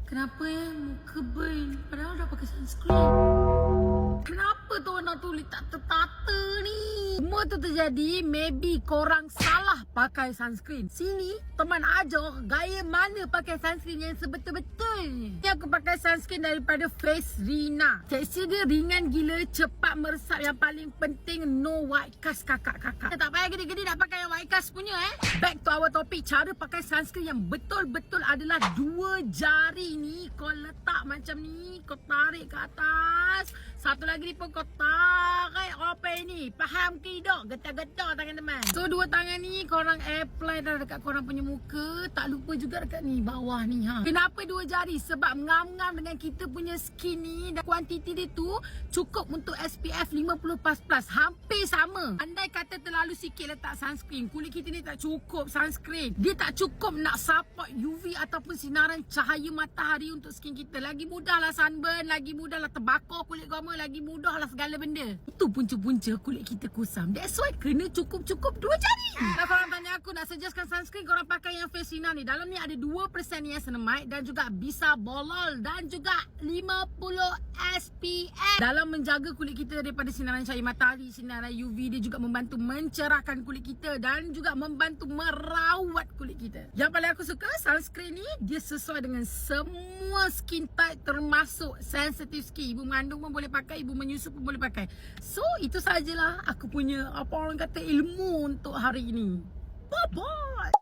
Kenapa muka burn padahal dah pakai sunscreen? Kenapa tu warna tu tak tertata ni? Semua tu terjadi maybe korang salah pakai sunscreen. Sini teman ajar gaya mana pakai sunscreen yang sebetul-betulnya. Ni aku pakai sunscreen daripada Face Rina. Tekstur dia ringan gila, cepat meresap. Yang paling penting no white cast kakak-kakak. Tak payah gede-gede nak pakai yang white cast punya Back to our topic. Cara pakai sunscreen yang betul-betul adalah dua jari ni kau letak macam ni, kau tarik ke atas. Satu lagi ni pun kau tarik apa ni. Faham ke tak? Getar-getar tangan teman. So dua tangan ni korang apply dah dekat korang punya muka. Tak lupa juga dekat ni bawah ni Kenapa dua jari? Sebab ngam-ngam dengan kita punya skin ni dan kuantiti dia tu cukup untuk SPF 50++. Hampir sama. Andai kata terlalu sikit letak sunscreen, kulit kita ni tak cukup sunscreen. Dia tak cukup nak support UV ataupun sinaran cahaya matahari untuk skin kita. Lagi mudahlah sunburn, lagi mudahlah terbakar kulit goma, lagi mudahlah segala benda. Itu punca-punca kulit kita kusam. That's why kena cukup-cukup dua jari. Kalau korang tanya aku nak suggestkan sunscreen, korang pakai yang Face Rina ni. Dalam ni ada 2% niacinamide dan juga bisabolol dan juga 50 SPF. Dalam menjaga kulit kita daripada sinaran cahaya matahari, sinaran UV, dia juga membantu mencerahkan kulit kita dan juga membantu merawat kulit kita. Yang paling aku suka sunscreen ni, dia sesuai dengan semua skin type termasuk sensitive skin. Ibu mengandung pun boleh pakai, ibu menyusu pun boleh pakai. So itu sajalah aku punya apa orang kata ilmu untuk hari ini. Bye bye.